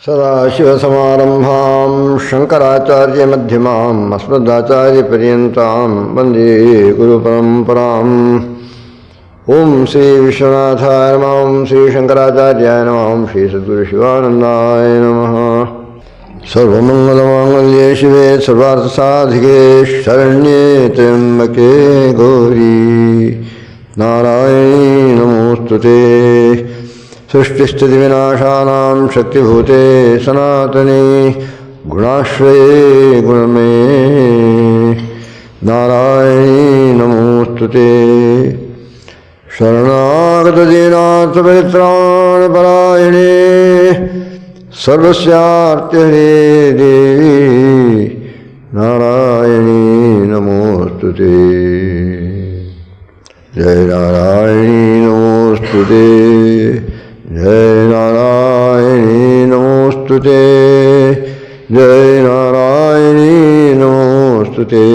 सदाशिवसमारम्भां शङ्कराचार्यमध्यमाम् अस्मदाचार्यपर्यन्तां वन्दे गुरुपरम्पराम्। ॐ श्री विश्वनाथाय नमः, ॐ श्री शङ्कराचार्याय नमः, ॐ श्री सद्गुरुशिवानन्दाय नमः। सर्वमङ्गलमाङ्गल्ये शिवे सर्वार्थसाधिके शरण्ये त्र्यम्बके गौरी नारायणी नमोस्तुते। सृष्टिस्थितिविनाशानां शक्तिभूते सनातने गुणाश्रये गुणमये नारायणी नमोस्तुते। शरणागतदीनाथपरित्राणपरायणे सर्वस्यार्तिहरे देवी नारायणी नमोस्तुते। जय नारायणी नमोस्तुते, जय नारायणी नमोस्तुते, जय नारायणी नमोस्तुते,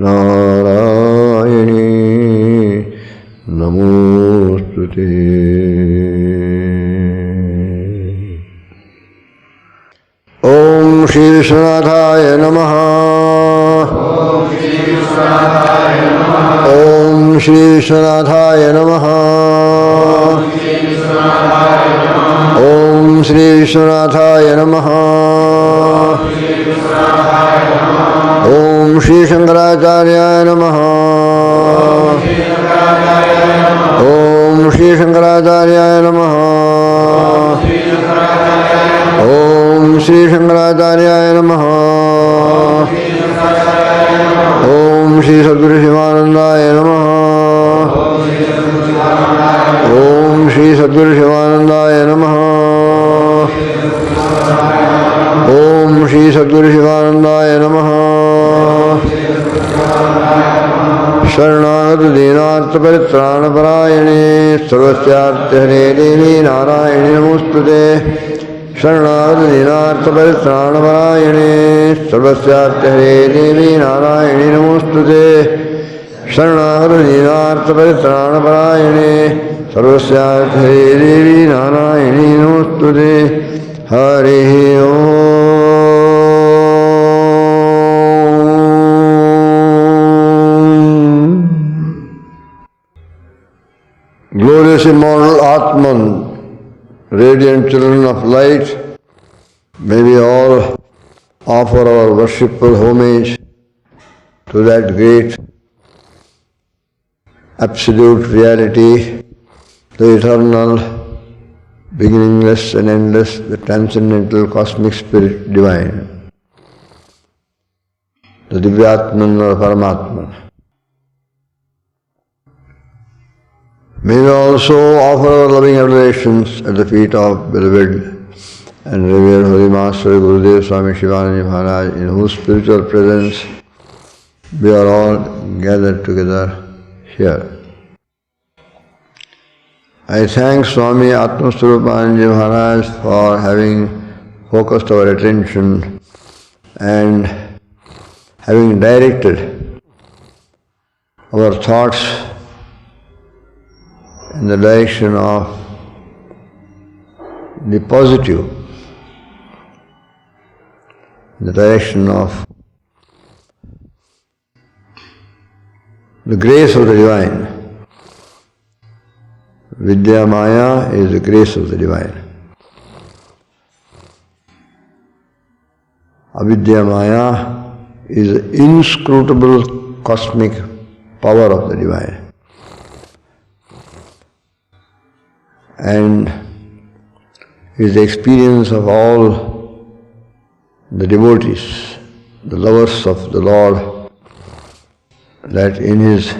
नारायणी नमोस्तुते। ओम श्री विश्वनाथाय नमः। ओम श्री विश्वनाथाय नमः। ओम श्री विश्वनाथाय नमः। ओम श्री विश्वनाथाय नमः। ओम श्री शंकराचार्याय नमः। ओम श्री शंकराचार्याय नमः। ओम श्री शंकराचार्याय नमः। ओम श्री सद्गुरु शिवानंदाय नमः। ओम श्री सद्गुरु शिवानंदाय नमः। ओम श्री सद्गुरु शिवानंदाय नमः। शरणागत दीनार्थ परित्राणपरायणे सर्वस्यार्तिहरे देवी नारायणी नमोस्तुते। शरणागत दीनार्थ परित्राणपरायणे सर्वस्यार्तिहरे देवी नारायणी नमोस्तुते। शरणागत दीनार्थ परित्राणपरायणे सर्वस्यार्तिहरे देवी नारायणी नमोस्तुते। हरिः ओम्। Glorious immortal Atman, radiant children of light, may we all offer our worshipful homage to that great absolute reality, the eternal, beginningless and endless, the transcendental cosmic spirit divine, the Divyatman or Paramatman. May we also offer our loving adorations at the feet of beloved and revered Holy Master Gurudev Swami Chidanandaji Maharaj, in whose spiritual presence we are all gathered together here. I thank Swami Atmaswarupananda Maharaj for having focused our attention and having directed our thoughts in the direction of the positive, in the direction of the grace of the divine. Vidya Maya is the grace of the divine. Avidya Maya is the inscrutable cosmic power of the divine. And is the experience of all the devotees, the lovers of the Lord, that in His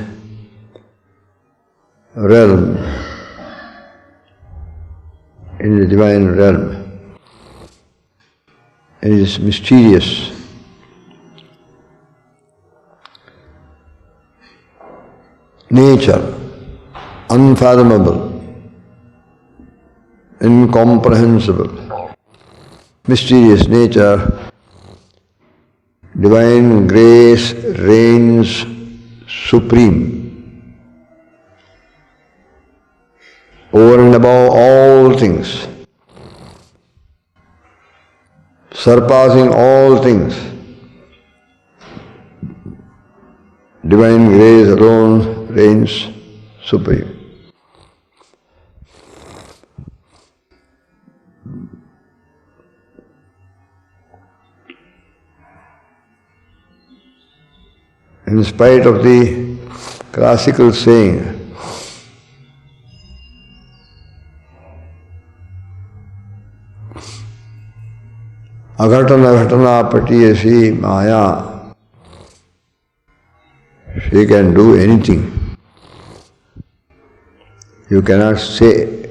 realm, in the divine realm, It is mysterious. Nature, unfathomable, incomprehensible, mysterious nature, divine grace reigns supreme, over and above all things, surpassing all things. Divine grace alone reigns supreme. In spite of the classical saying, Aghatana ghatana patiyasi maya, she can do anything. You cannot say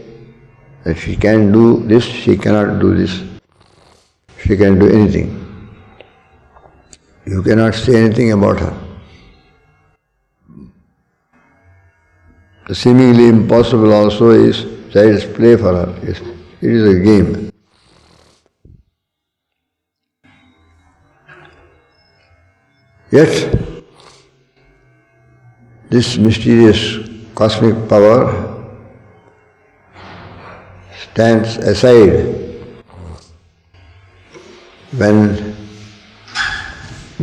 that she can do this, she cannot do this. She can do anything. You cannot say anything about her. The seemingly impossible also is child's play for her. It is a game. Yet, this mysterious cosmic power stands aside when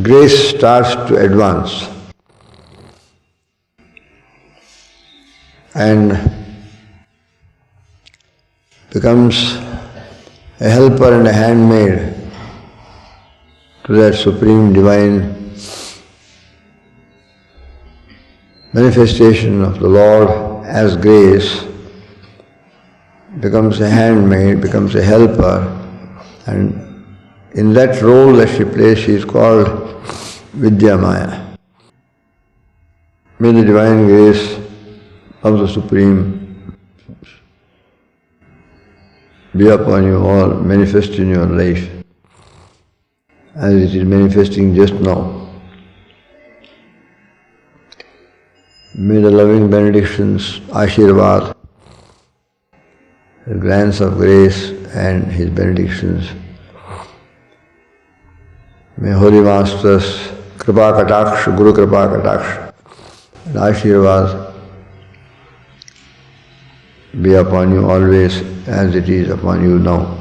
grace starts to advance and becomes a helper and a handmaid to that supreme divine manifestation of the Lord as grace, becomes a handmaid, becomes a helper, and in that role that she plays, she is called Vidya Maya. May the divine grace of the Supreme be upon you all, manifest in your life, as it is manifesting just now. May the loving benedictions, Ashirvad, the glance of grace and his benedictions, may Holy Masters, Kripa Kataksh, Guru Kripa Kataksh, and Ashirvad be upon you always as it is upon you now.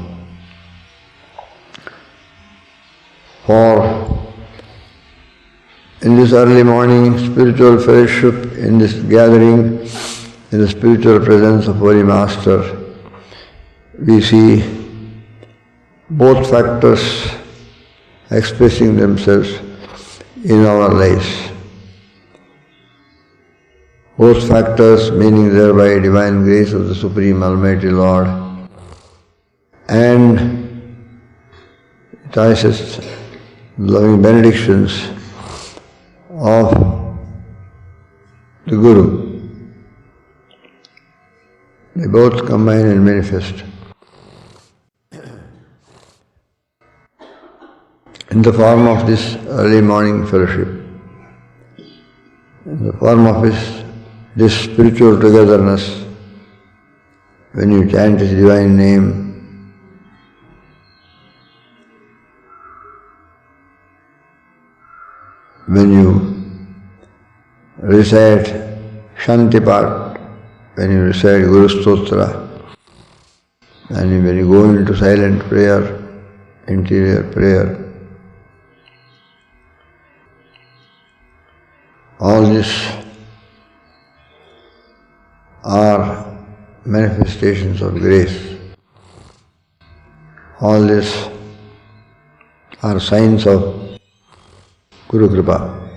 For in this early morning spiritual fellowship, in this gathering, in the spiritual presence of Holy Master, we see both factors expressing themselves in our lives. Both factors meaning thereby divine grace of the Supreme Almighty Lord and choicest loving benedictions of the Guru. They both combine and manifest in the form of this early morning fellowship, in the form of this spiritual togetherness. When you chant His divine name, when you recite Shantipat, when you recite Guru Stotra, and when you go into silent prayer, interior prayer, all this are manifestations of grace. All this are signs of Guru Kripa.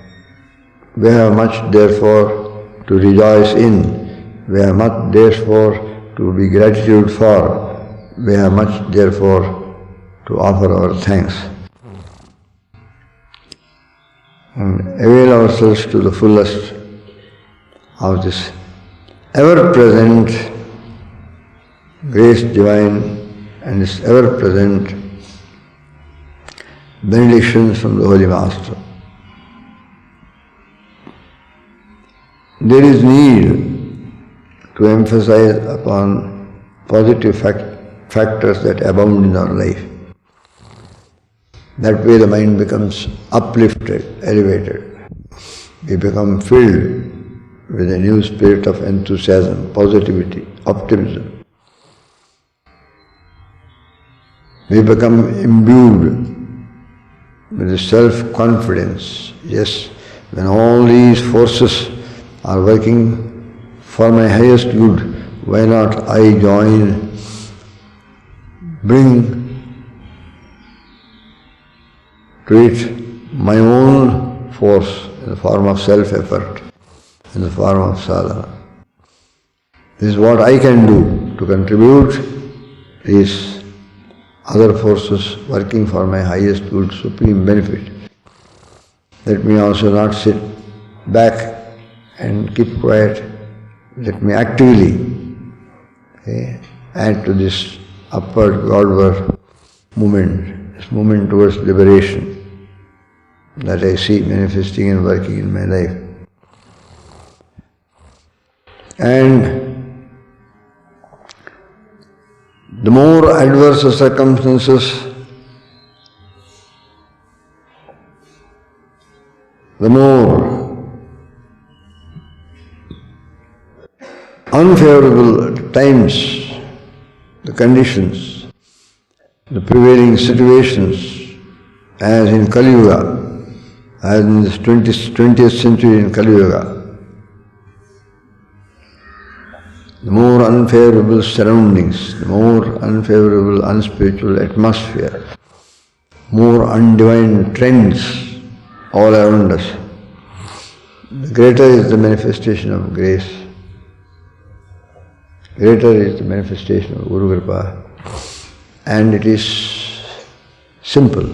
We have much therefore to rejoice in. We have much therefore to be gratitude for. We have much therefore to offer our thanks. And avail ourselves to the fullest of this ever-present grace divine and this ever-present benedictions from the Holy Master. There is need to emphasize upon positive factors that abound in our life. That way the mind becomes uplifted, elevated. We become filled with a new spirit of enthusiasm, positivity, optimism. We become imbued with self-confidence. Yes, when all these forces are working for my highest good, why not I join, bring to it my own force in the form of self-effort, in the form of sadhana. This is what I can do to contribute these other forces working for my highest good, supreme benefit. Let me also not sit back and keep quiet. Let me actively add to this upward Godward movement, this movement towards liberation that I see manifesting and working in my life. And the more adverse the circumstances, the more unfavorable times, the conditions, the prevailing situations, as in Kali Yuga, as in this 20th century in Kali Yuga, the more unfavorable surroundings, the more unfavorable, unspiritual atmosphere, more undivine trends all around us, the greater is the manifestation of grace, greater is the manifestation of Guru Kripa, and it is simple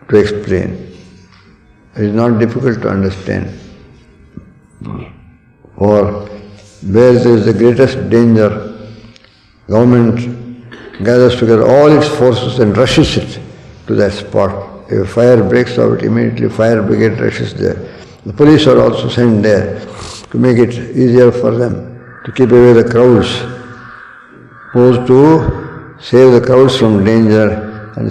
to explain. It is not difficult to understand. For where there is the greatest danger, government gathers together all its forces and rushes it to that spot. If a fire breaks out, immediately fire brigade rushes there. The police are also sent there to make it easier for them, to keep away the crowds, supposed to save the crowds from danger and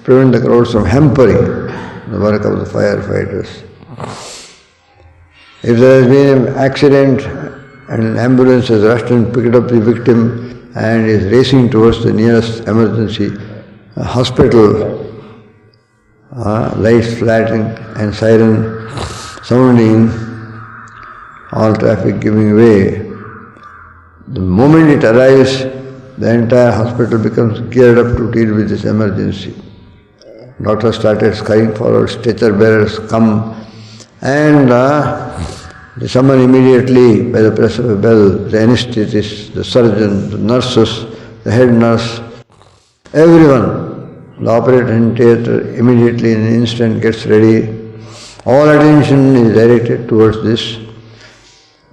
prevent the crowds from hampering the work of the firefighters. If there has been an accident and an ambulance has rushed and picked up the victim and is racing towards the nearest emergency hospital, lights flashing and siren sounding, all traffic giving way, the moment it arrives, the entire hospital becomes geared up to deal with this emergency. Doctors started scurrying forward, stretcher bearers come, and they summon immediately by the press of a bell the anesthetist, the surgeon, the nurses, the head nurse, everyone. The operator in theatre immediately in an instant gets ready. All attention is directed towards this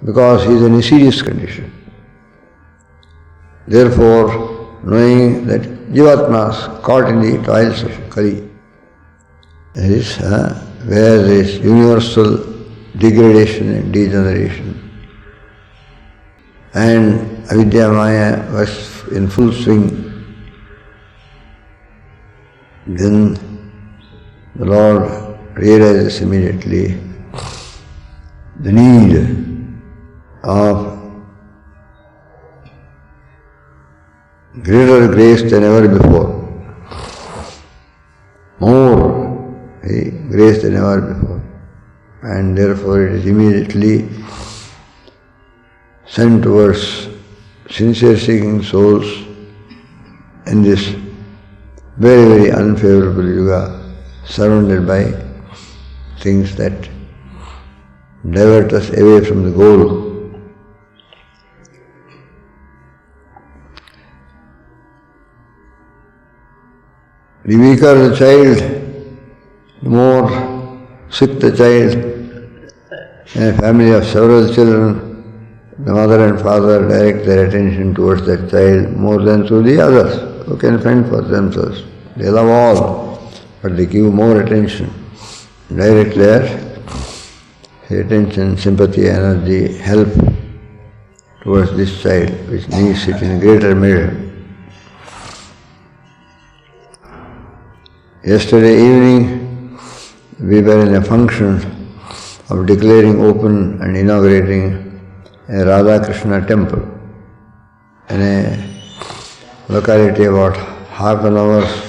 because he is in a serious condition. Therefore, knowing that Jivatmas caught in the toils of Kali, that is where there is universal degradation and degeneration, and Avidya Maya was in full swing, then the Lord realizes immediately the need of greater grace than ever before, more grace than ever before, and therefore it is immediately sent towards sincere seeking souls in this very, very unfavorable yuga, surrounded by things that divert us away from the goal. The weaker the child, the more sick the child. In a family of several children, the mother and father direct their attention towards that child more than to the others who can fend for themselves. They love all. but they give more attention. Direct there, the attention, sympathy, energy, help towards this child, which needs it in greater measure. Yesterday evening, we were in a function of declaring open and inaugurating a Radha Krishna temple in a locality about half an hour's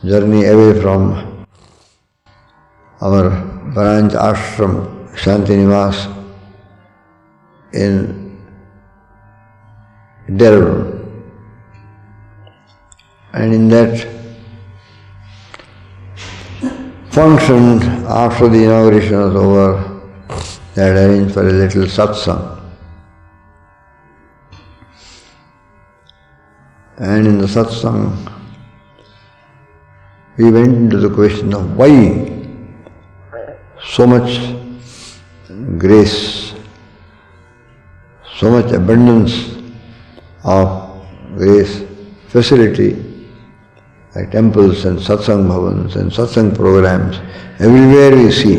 journey away from our branch ashram, Shantinivas, in Delhi. And in that function, after the inauguration was over, they had arranged for a little satsang. And in the satsang, we went into the question of why so much grace, so much abundance of grace, facility, like temples and satsang bhavans and satsang programs. Everywhere we see,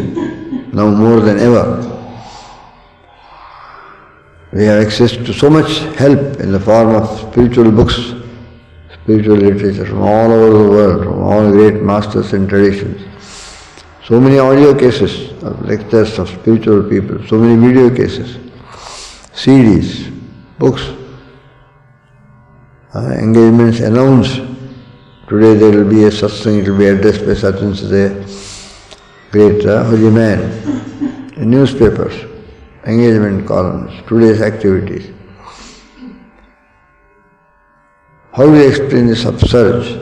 now more than ever, we have access to so much help in the form of spiritual books, spiritual literature from all over the world, from all great masters and traditions. So many audio cases of lectures of spiritual people, so many video cases, CDs, books, engagements announced. Today there will be a satsang, it will be addressed by such and such a great holy man. In newspapers, engagement columns, today's activities. How do you explain this upsurge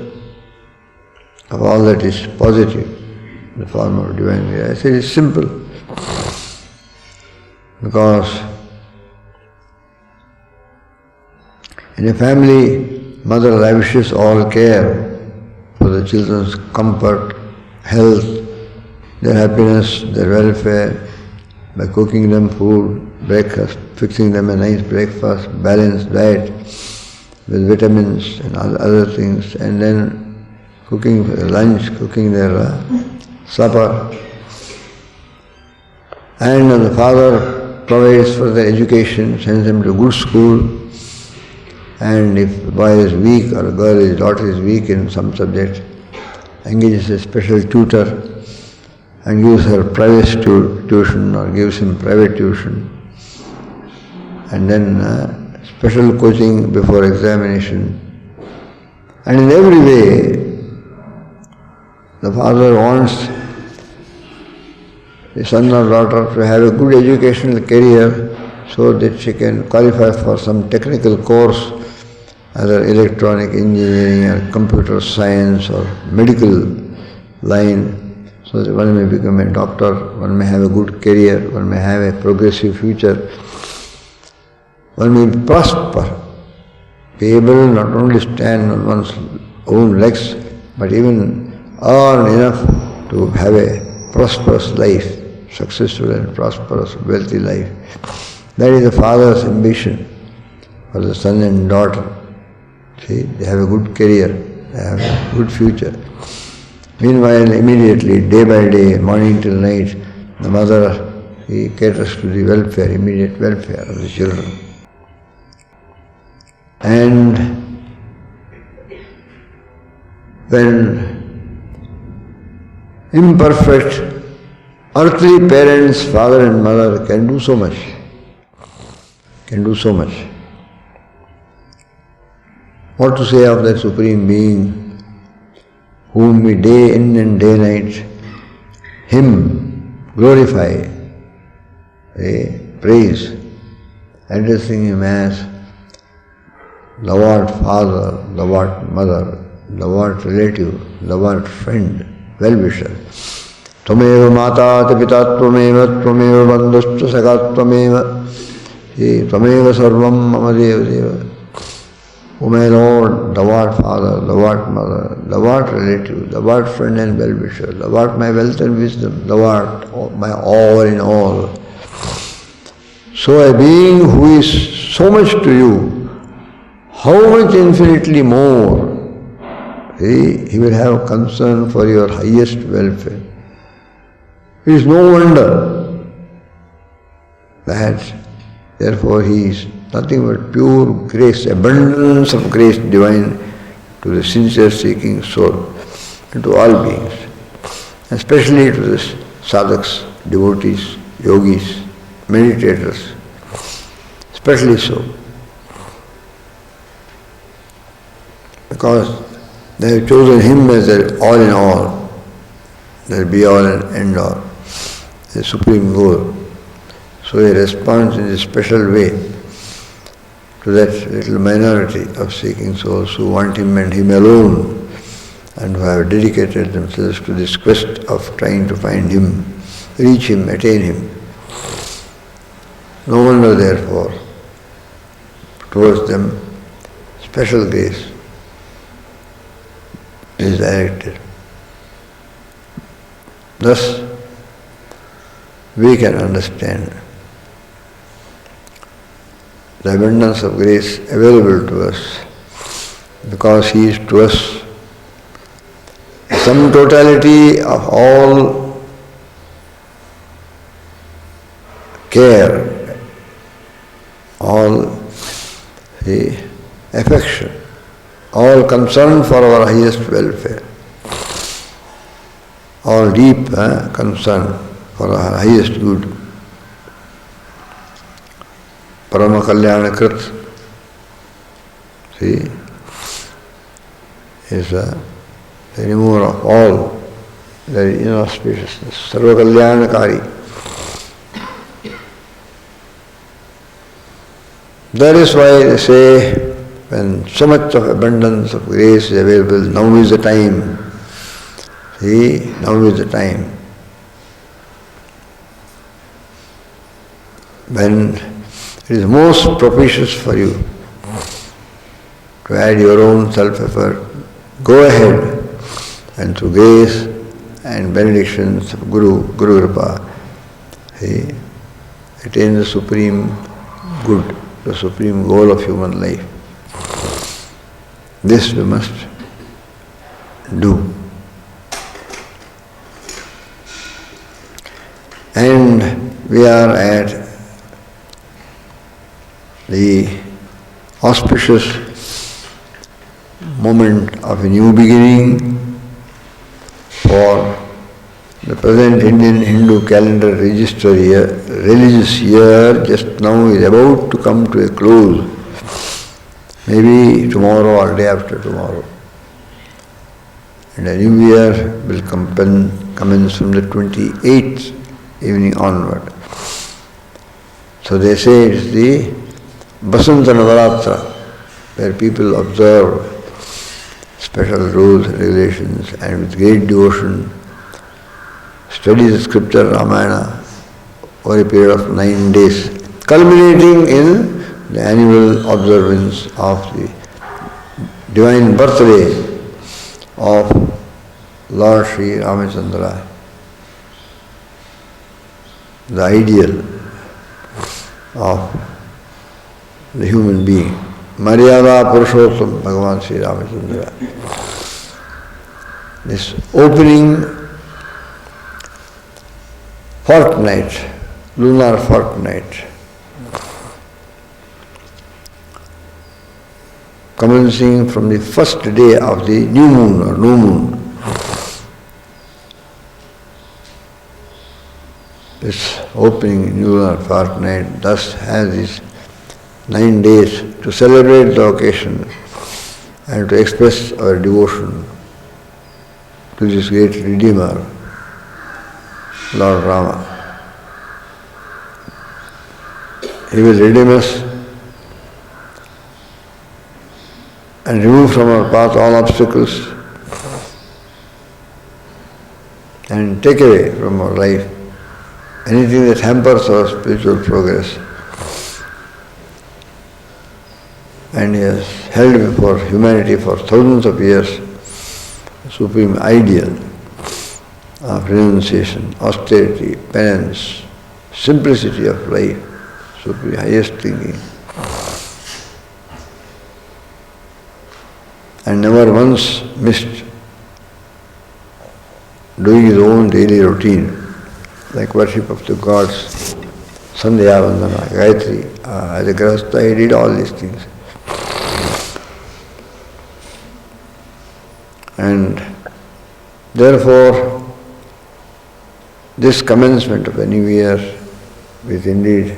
of all that is positive in the form of divine grace? I say it's simple. Because in a family, mother lavishes all care for the children's comfort, health, their happiness, their welfare, by cooking them food, breakfast, fixing them a nice breakfast, balanced diet with vitamins and other things, and then cooking for their lunch, cooking their supper. And the father provides for their education, sends them to good school, and if the boy is weak or a girl, his daughter is weak in some subject, engages a special tutor and gives her private tuition or gives him private tuition, and then special coaching before examination. And in every way, the father wants the son or daughter to have a good educational career so that she can qualify for some technical course, either electronic engineering or computer science or medical line, so that one may become a doctor, one may have a good career, one may have a progressive future, one may prosper, be able not only stand on one's own legs, but even earn enough to have a prosperous life, successful and prosperous, wealthy life. That is the father's ambition for the son and daughter. See, they have a good career, they have a good future. Meanwhile, immediately, day by day, morning till night, the mother, he caters to the welfare, immediate welfare of the children. And when imperfect earthly parents, father and mother, can do so much, what to say of that Supreme Being whom we day in and day night hymn, glorify, praise, addressing him as thou art father, thou art mother, thou art relative, thou art friend, well-wisher. Tvameva mata pita tvameva, tvameva bandhuscha saka tvameva, tvameva sarvam mama deva deva. O my Lord, thou art father, thou art mother, thou art relative, thou art friend and well-wisher, thou art my wealth and wisdom, thou art my all in all. So a being who is so much to you, how much infinitely more He will have concern for your highest welfare. It is no wonder that therefore he is nothing but pure grace, abundance of grace divine to the sincere seeking soul and to all beings, especially to the sadhaks, devotees, yogis, meditators, especially so. Because they have chosen him as their all in all, their be all and end all, the supreme goal. So he responds in a special way to that little minority of seeking souls who want him and him alone, and who have dedicated themselves to this quest of trying to find him, reach him, attain him. No wonder therefore towards them special grace is directed. Thus we can understand the abundance of grace available to us, because he is to us the sum totality of all care, all the affection, all concern for our highest welfare, all deep concern for our highest good. Parama Kalyana Krit, see, is the remover of all very inauspiciousness, Sarva Kalyanakari. That is why they say, when so much of abundance of grace is available, now is the time. See, now is the time. When it is most propitious for you to add your own self-effort, go ahead and through grace and benedictions of Guru Kripa, attain the supreme good, the supreme goal of human life. This we must do. And we are at the auspicious moment of a new beginning for the present Indian Hindu calendar register year, religious year just now is about to come to a close. Maybe tomorrow or day after tomorrow. And a new year will commence from the 28th evening onward. So they say it is the Basanta Navaratra, where people observe special rules, regulations, and with great devotion study the scripture Ramayana over a period of 9 days, culminating in the annual observance of the divine birthday of Lord Sri Ramachandra, the ideal of the human being. Maryada Purushottam Bhagavan Sri Ramachandra. This opening fortnight, lunar fortnight, commencing from the first day of the new moon or new moon. This opening lunar fortnight thus has these 9 days to celebrate the occasion and to express our devotion to this great Redeemer, Lord Rama. He will redeem us and remove from our path all obstacles and take away from our life anything that hampers our spiritual progress. And he has held before humanity for thousands of years the supreme ideal of renunciation, austerity, penance, simplicity of life, supreme highest thinking. and never once missed doing his own daily routine, like worship of the gods, Sandhya Vandana, Gayatri. As a Grahastha, he did all these things. And therefore, this commencement of the new year is indeed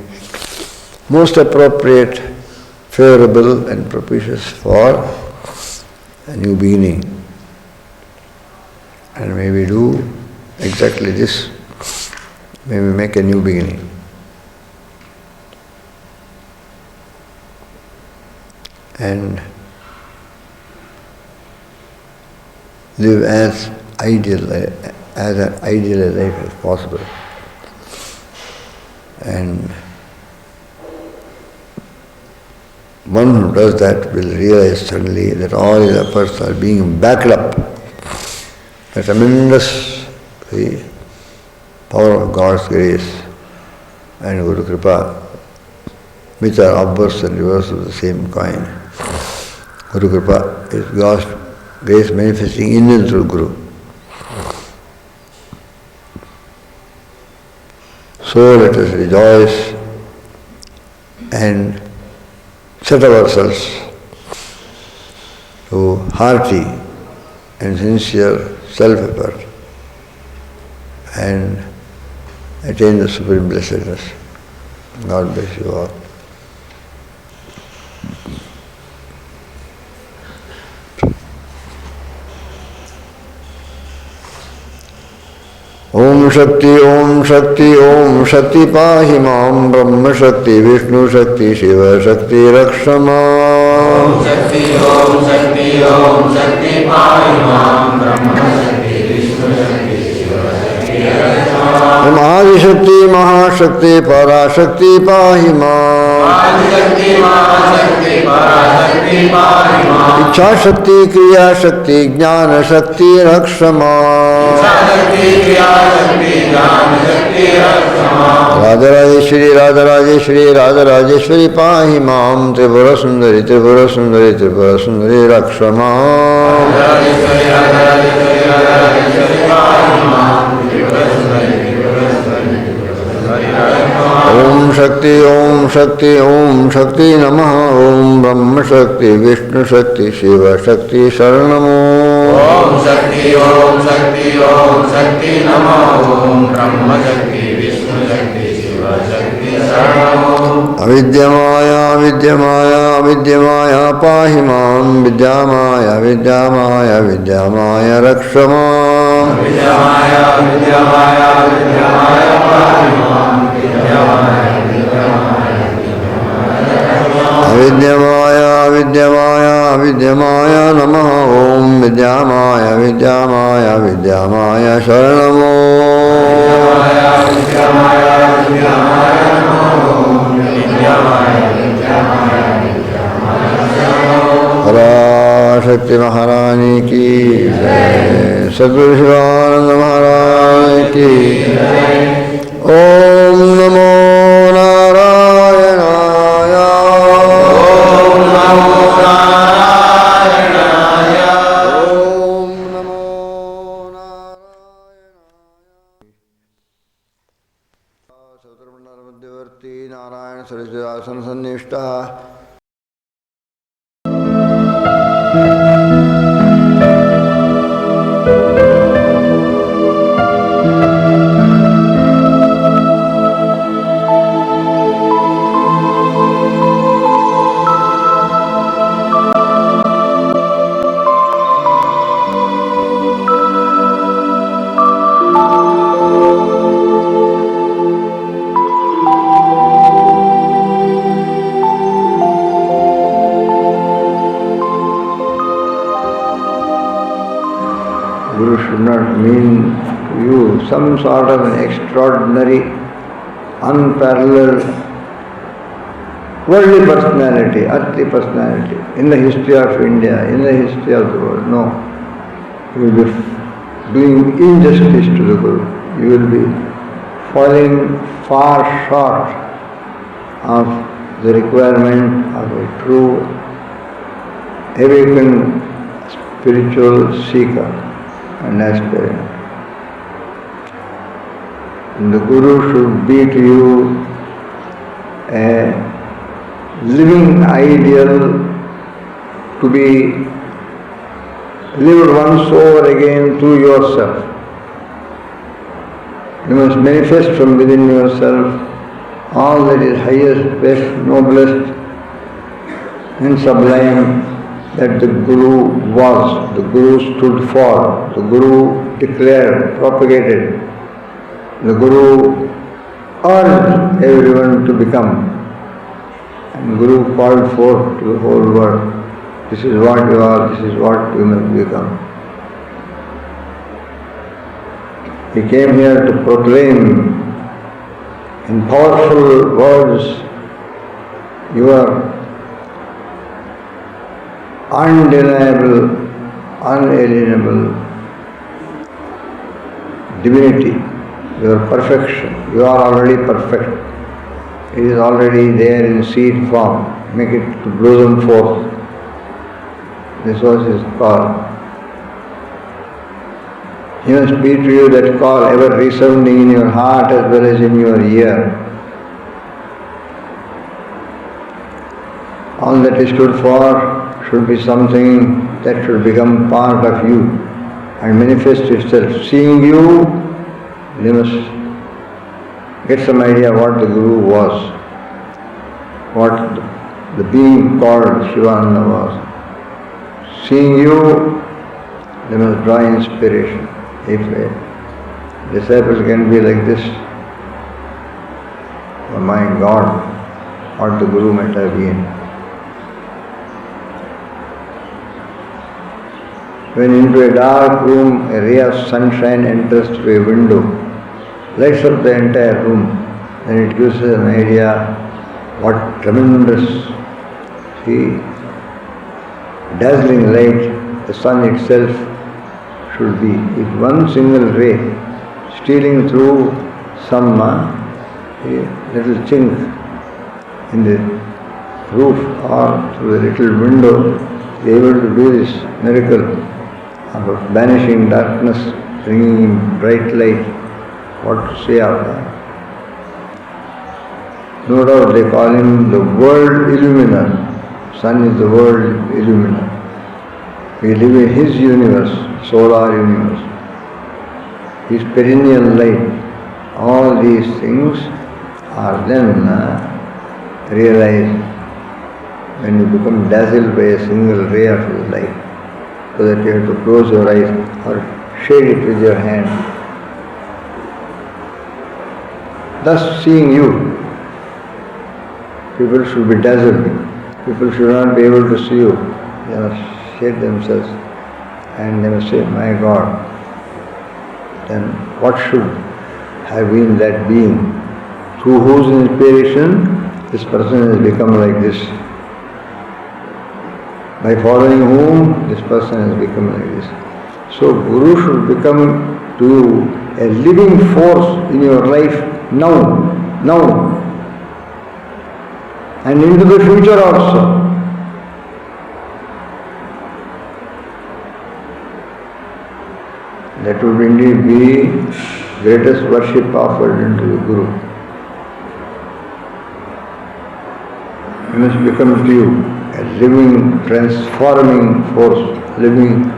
most appropriate, favorable and propitious for a new beginning. And may we do exactly this. May we make a new beginning. And live as an ideal life as possible. And one who does that will realize suddenly that all his efforts are being backed up. A tremendous power of God's grace and Guru Kripa, which are obverse and reverse of the same coin. Guru Kripa is God's grace manifesting in and through Guru. So let us rejoice and set ourselves to hearty and sincere self-effort and attain the supreme blessedness. God bless you all. Om Shakti, Om Shakti, Om Shakti Pahi Mam, Brahma Shakti, Vishnu Shakti, Shiva Shakti Rakshama. Om Shakti, Om Shakti, Om Shakti Pahi Mam, Brahma Shakti, Vishnu Shakti, Shiva Shakti Rakshama. Mahadi Shakti, Mahashakti, Parashakti Pahi Mam. Mahadi Shakti, Mahashakti, Parashakti Pahi Mam. Ichha Shakti, Kriya Shakti, Jnana Shakti Rakshama. Radha Rajeshwari, Radha Rajeshwari, Radha Rajeshwari Pahi Mam, Tripura Sundari, Tripura Sundari, Tripura Sundari Rakshama. Radha Rajeshwari, Radha Rajeshwari, Radha Rajeshwari Pahi Mam, Tripura Sundari, Tripura Sundari, Tripura Sundari. Om Shakti, Om Shakti, Om Shakti Namaha, Om Brahma Shakti, Vishnu Shakti, Shiva Shakti Sharanamo. Om Shakti, Om Shakti, Om Shakti Namaha, Om Brahma Shakti, Vishnu Shakti, Shiva Shakti Sharanamo. Avidyamaya, Vidyamaya, Vidyamaya Pahi Mam, Vidyamaya, Vidyamaya, Vidyamaya Rakshama. Vidyamaya, Vidyamaya, Vidyamaya Pahi Mam, Vidyamaya, Vidyamaya, Vidyamaya Vidyamaya, Vidyamaya Namaha, Om Vidyamaya, Vidyamaya, Vidyamaya Sharanamo. Vidyamaya, Vidyamaya, Vidyamaya Namaha, Om Vidyamaya, Vidyamaya, Vidyamaya Sharanamo. Hara Shakti Maharani ki Jai, Sadguru Shivananda Maharaj ki Jai. Om Namo Narayanaya. Om Namo Narayanaya. Om Namo Narayanaya. Satramanara Madhyavarti Narayana Saraswati Sannishta. Guru should not mean to you some sort of an extraordinary, unparalleled, worldly personality, earthly personality in the history of India, in the history of the world. No. You will be doing injustice to the Guru. You will be falling far short of the requirement of a true awakened spiritual seeker and aspirant. And the Guru should be to you a living ideal to be lived once over again through yourself. You must manifest from within yourself all that is highest, best, noblest and sublime that the Guru was, the Guru stood for, the Guru declared, propagated, the Guru urged everyone to become. And Guru called forth to the whole world, this is what you are, this is what you must become. He came here to proclaim in powerful words your undeniable, unalienable divinity, your perfection. You are already perfect. It is already there in seed form. Make it to blossom forth. This was his call. He must be to you that call ever resounding in your heart as well as in your ear. All that he stood for should be something that should become part of you and manifest itself. Seeing you, they must get some idea what the Guru was, what the being called Chidananda was. Seeing you, they must draw inspiration. If disciples can be like this, oh my God, what the Guru might have been. When into a dark room a ray of sunshine enters through a window, lights up the entire room, then it gives us an idea what tremendous, dazzling light the sun itself should be. If one single ray stealing through some little chink in the roof or through a little window, be able to do this miracle of banishing darkness, bringing in bright light. What to say of that? No doubt they call him the world illuminer. Sun is the world illuminer. We live in his universe, solar universe. His perennial light. All these things are then realized when you become dazzled by a single ray of his light, so that you have to close your eyes or shade it with your hand. Thus, seeing you, people should be dazzled. People should not be able to see you. They must shade themselves and they must say, my God. Then what should have been that being through whose inspiration this person has become like this? By following whom this person has become like this. So Guru should become to you a living force in your life now, and into the future also. That would indeed be greatest worship offered unto the Guru. He must become to you a living, transforming force, living,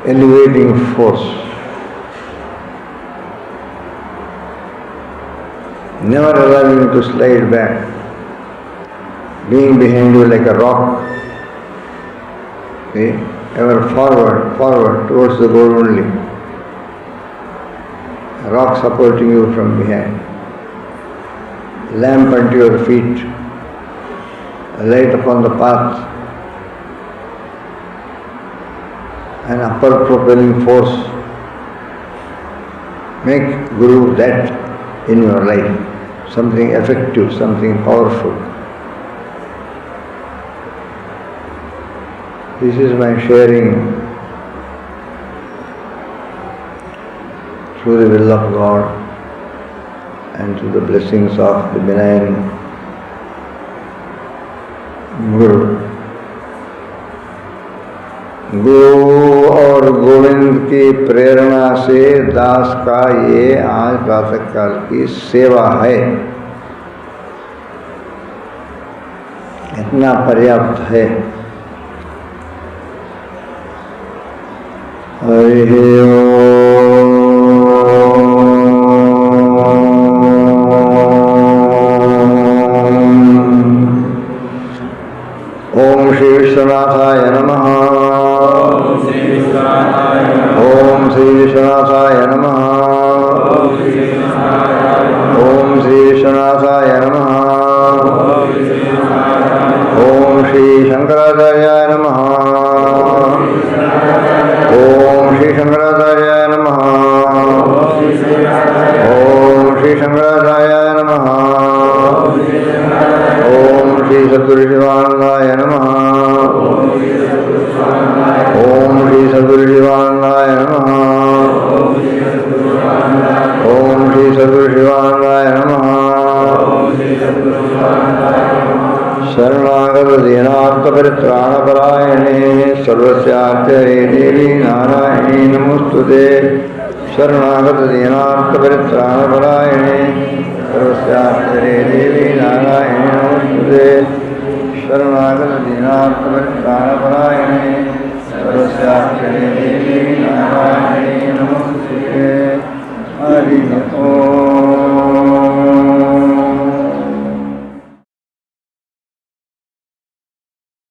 elevating force. Never allowing you to slide back, being behind you like a rock. Ever forward towards the goal only. A rock supporting you from behind. Lamp unto your feet. A light upon the path. An upper propelling force. Make Guru that in your life. Something effective, something powerful. This is my sharing through the will of God and through the blessings of the benign Guru. Guru Govind की प्रेरणा से दास का ये आज प्रातःकाल की सेवा है, इतना पर्याप्त है। हरि ओम श्री विश्वनाथाय नमः। ओम श्री विश्वनाथाय नमः। ओम श्री विश्वनाथाय नमः। ओम श्री शंकराचार्याय नमः। ओम श्री शंकराचार्याय नमः। ओम श्री शंकराचार्याय नमः। ओम श्री सद्गुरु शिवानंदाय नमः। ओम श्री सद्गुरु शिवानंदाय नमः। ओम श्री सद्गुरु शिवानंदाय नमः। शरणागत दीनार्थ परित्राणपरायणे सर्वस्यार्थे देवी नारायणी नमोस्तुते। शरणागत दीनार्थ परित्राणपरायणे सर्वस्यार्थे देवी नारायणी नमोस्तुते। शरणागत दीनार्थ परित्राणपरायणे सर्वस्यार्थे देवी नारायणी नमोस्तुते। हरि ओम।